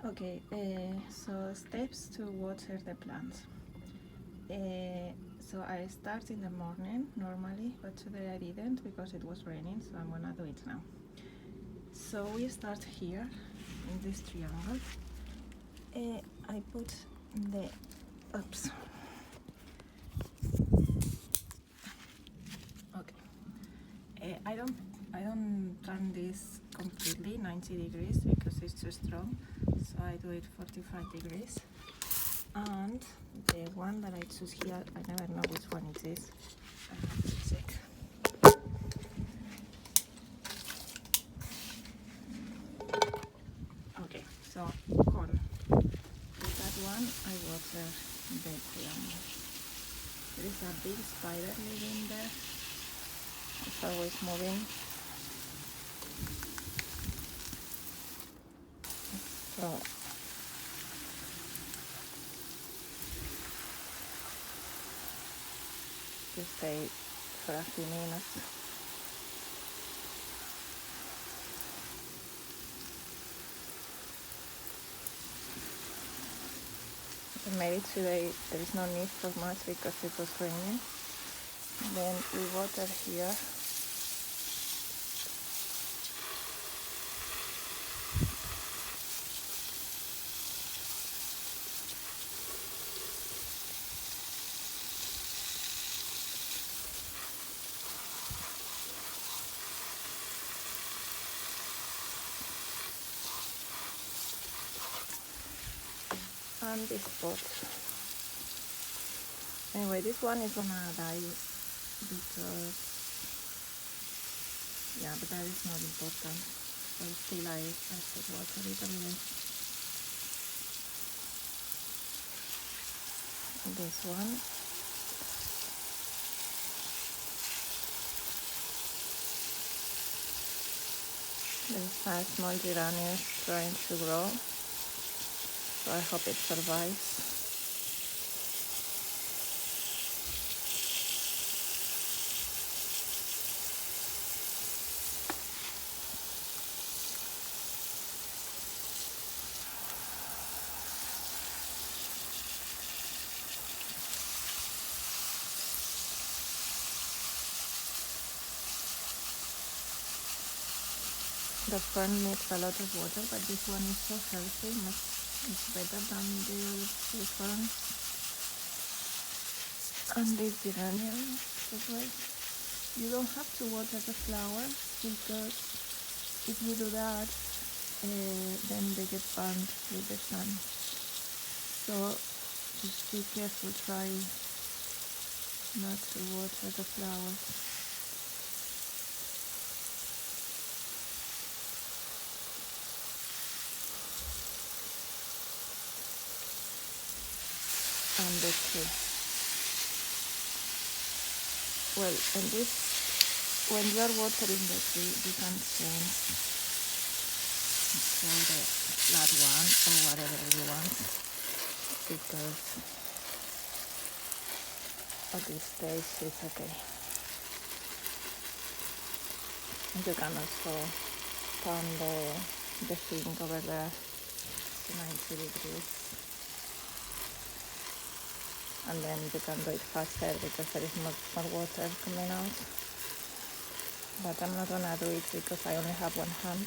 Okay, so steps to water the plants. So I start in the morning normally, but today I didn't because it was raining, so I'm gonna do it now. So we start here in this triangle. I put the oops. Okay. I don't turn this completely 90 degrees because it's too strong, so I do it 45 degrees. And the one that I choose here, I never know which one it is. I have to check. Okay, so corn. With that one, I water the triangle. There is a big spider living there. It's always moving. So you stay for a few minutes. Maybe today there is no need for much because it was raining. Then we water here. And this pot. Anyway, this one is gonna die because, yeah, but that is not important. But still I put water a little bit. This one. There's a small geranium trying to grow, so I hope it survives. The fern needs a lot of water, but this one is so healthy, it's better than the other two ferns. And this geranium, you don't have to water the flowers because if you do that, then they get burned with the sun. So just be careful, try not to water the flowers. And the tree. Well, and this, when you are watering the tree, you can change to the flat one or whatever you want, because at this stage it's okay. You can also turn the thing over there to 90 degrees. And then you can do it faster because there is more water coming out. But I'm not gonna do it because I only have one hand.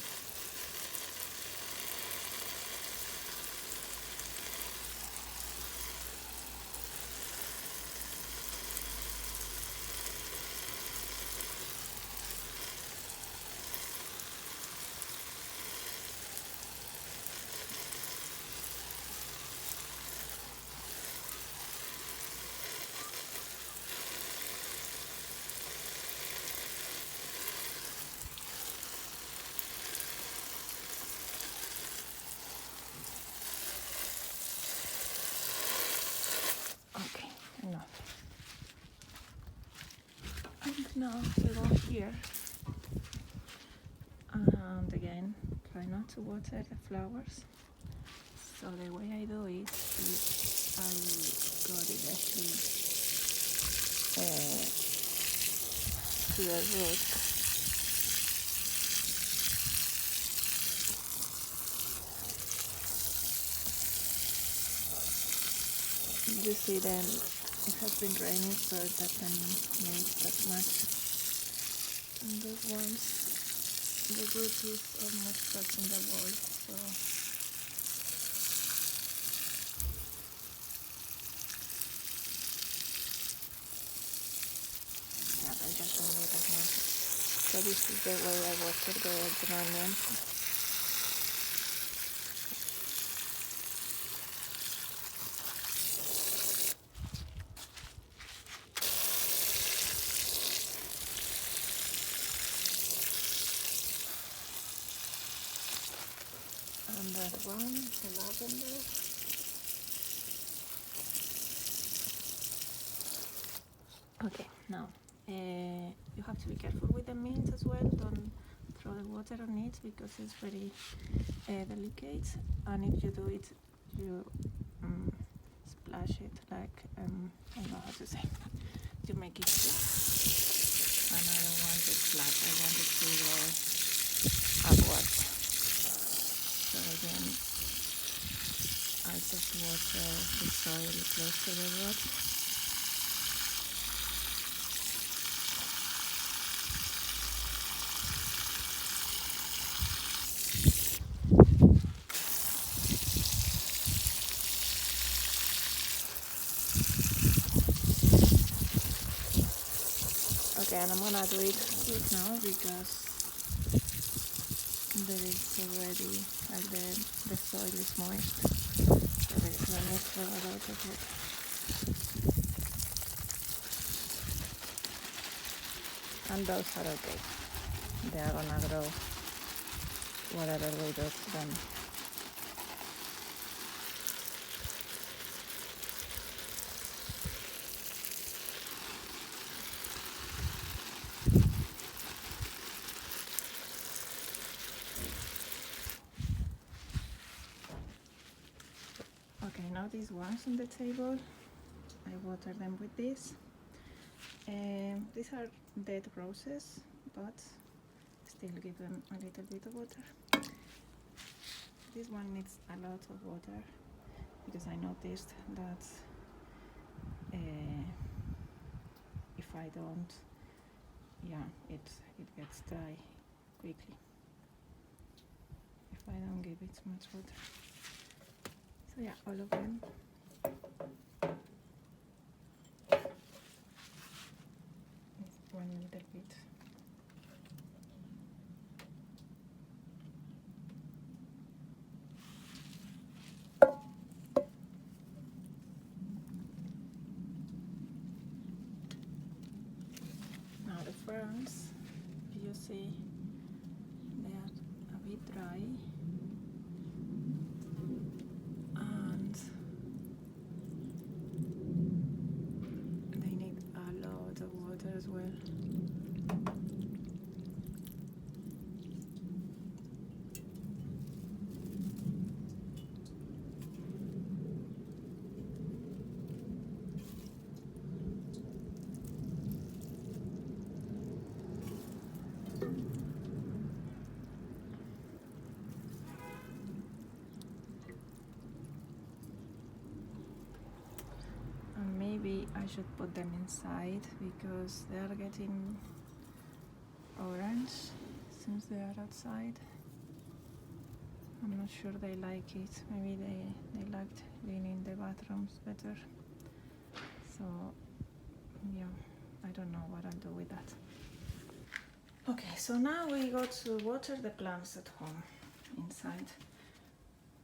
Okay, enough. And now we go here. And again, try not to water the flowers. So the way I do it is I go directly to the root. You see then it has been raining, so it doesn't make that much. And those ones, the root is almost touching the wall, so yeah, I doesn't need that much. So this is the way I water the geraniums. And that one, the lavender. Okay, now you have to be careful with the mint as well. Don't throw the water on it because it's very delicate. And if you do it, you splash it like I don't know how to say. You make it flat. And I don't want it flat. I want it to go upwards. So again, I just water the soil close to the root. Okay, and I'm gonna do it quick now because there is already, like the soil is moist, so there is no need for a lot of it. And those are okay. They are gonna grow whatever we do to them. Okay, now these ones on the table, I water them with this. These are dead roses, but still give them a little bit of water. This one needs a lot of water because I noticed that if I don't, it gets dry quickly if I don't give it much water. So yeah, all of them. One little bit. Now the ferns, you see, they are a bit dry, and they need a lot of water as well. And maybe I should put them inside because they are getting orange since they are outside. I'm not sure they like it. Maybe they liked being in the bathrooms better. So yeah, I don't know what I'll do with that. Okay, so now we go to water the plants at home inside.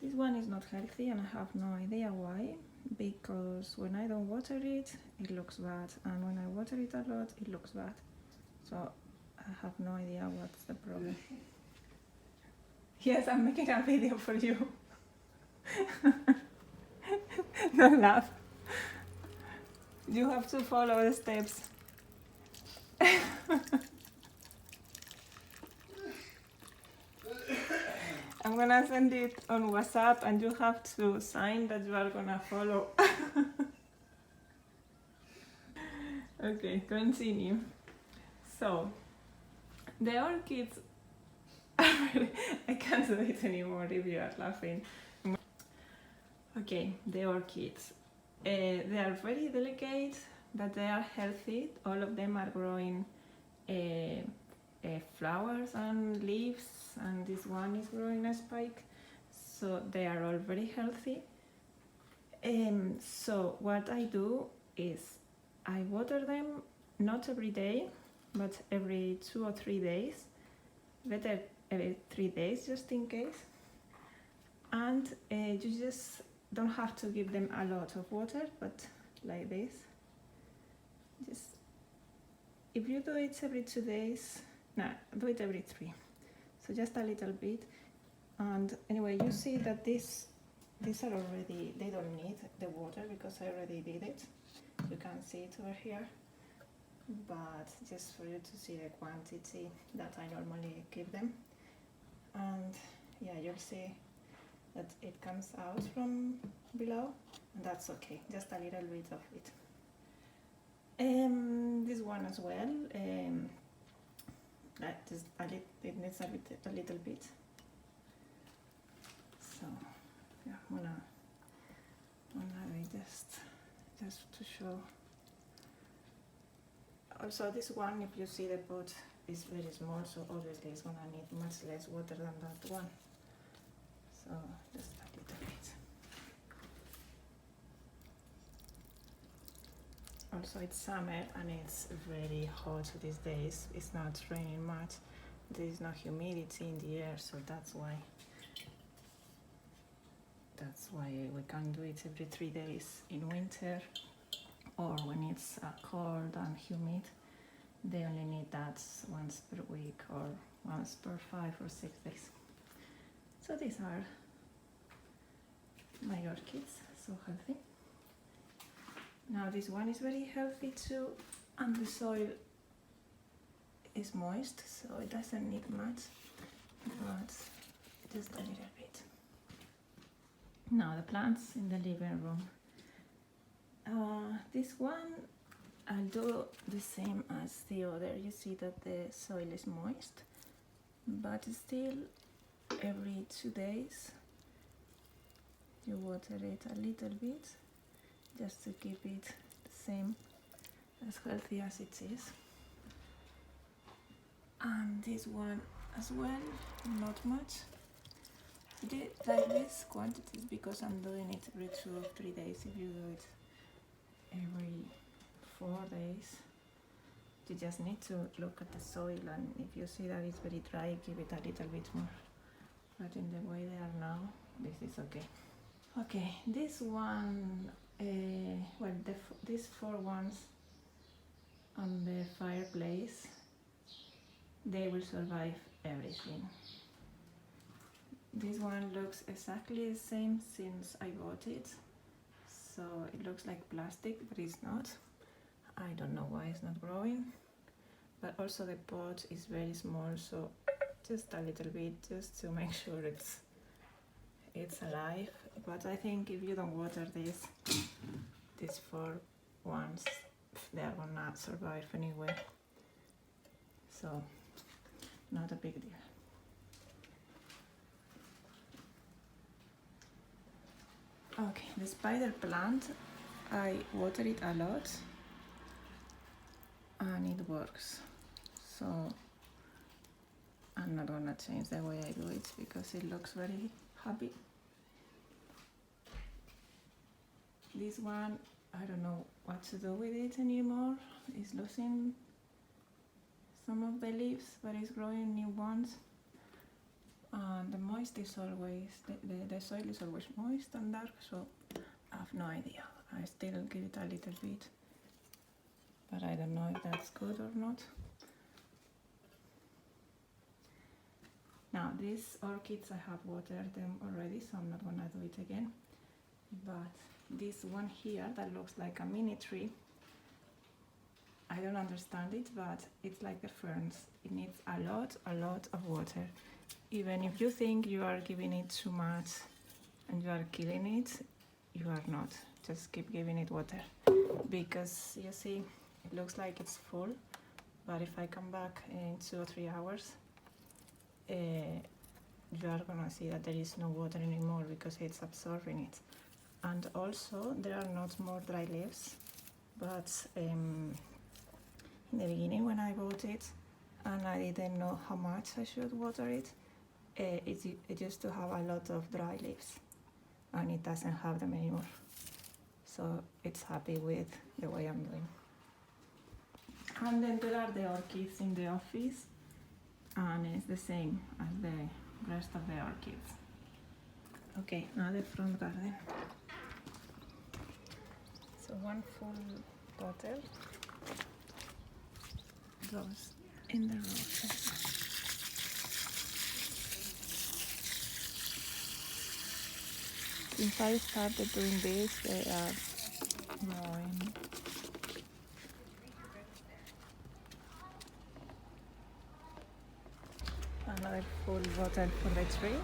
This one is not healthy and I have no idea why, because when I don't water it, it looks bad, and when I water it a lot, it looks bad. So I have no idea what's the problem. Yes, I'm making a video for you. Don't laugh. You have to follow the steps. I'm gonna send it on WhatsApp and you have to sign that you are gonna follow. Okay, continue. So, the orchids, I can't do it anymore if you are laughing. Okay, the orchids. They are very delicate, but they are healthy. All of them are growing flowers and leaves, and this one is growing a spike, so they are all very healthy. So what I do is I water them not every day, but every 2 or 3 days, better every 3 days just in case. And you just don't have to give them a lot of water, but like this. Just if you do it every 2 days, do it every 3. So just a little bit. And anyway, you see that these are already, they don't need the water because I already did it. You can see it over here. But just for you to see the quantity that I normally give them. And yeah, you'll see that it comes out from below, and that's okay, just a little bit of it. This one as well, it needs a little bit. So yeah, I'm gonna just to show. Also, this one, if you see the pot is very small, so obviously it's gonna need much less water than that one. So just a little bit. Also, it's summer and it's very hot these days. It's not raining much. There is no humidity in the air, so that's why we can do it every 3 days in winter, or when it's cold and humid. They only need that once per week or once per 5 or 6 days. So these are my orchids, so healthy. Now this one is very healthy too, and the soil is moist, so it doesn't need much, but just a little bit. Now the plants in the living room. This one I'll do the same as the other. You see that the soil is moist, but still every 2 days you water it a little bit just to keep it the same, as healthy as it is. And this one as well, not much. Like this quantities because I'm doing it every 2 or 3 days. If you do it every 4 days, you just need to look at the soil, and if you see that it's very dry, give it a little bit more. But in the way they are now, this is okay. Okay, this one, these 4 ones on the fireplace, they will survive everything. This one looks exactly the same since I bought it, so it looks like plastic, but it's not. I don't know why it's not growing, but also the pot is very small, so just a little bit, just to make sure it's alive. But I think if you don't water these 4 ones, they are gonna survive anyway, so not a big deal. Okay, the spider plant, I water it a lot and it works, so I'm not gonna change the way I do it because it looks very happy. This one, I don't know what to do with it anymore. It's losing some of the leaves, but it's growing new ones. And the moist is always, the soil is always moist and dark, so I have no idea. I still give it a little bit, but I don't know if that's good or not. Now these orchids, I have watered them already, so I'm not gonna do it again. But this one here that looks like a mini tree, I don't understand it, but it's like the ferns. It needs a lot of water. Even if you think you are giving it too much and you are killing it, you are not. Just keep giving it water, because you see it looks like it's full, but if I come back in 2 or 3 hours, you are gonna see that there is no water anymore because it's absorbing it. And also there are not more dry leaves, but in the beginning when I bought it and I didn't know how much I should water it, it used to have a lot of dry leaves, and it doesn't have them anymore. So it's happy with the way I'm doing. And then there are the orchids in the office, and it's the same as the rest of the orchids. Okay, now the front garden. So one full bottle goes in the roses. Since I started doing this, they are growing. Another full bottle for the tree.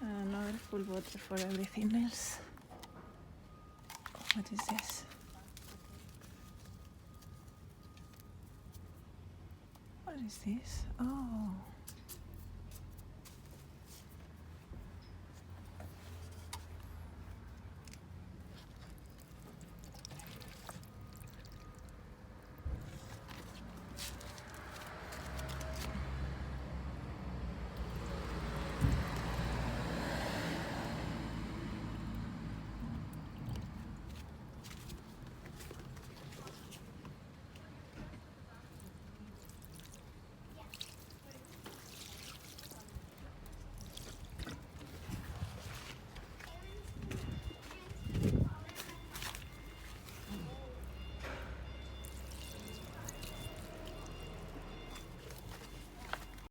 Another full bottle for everything else. What is this? What is this? Oh.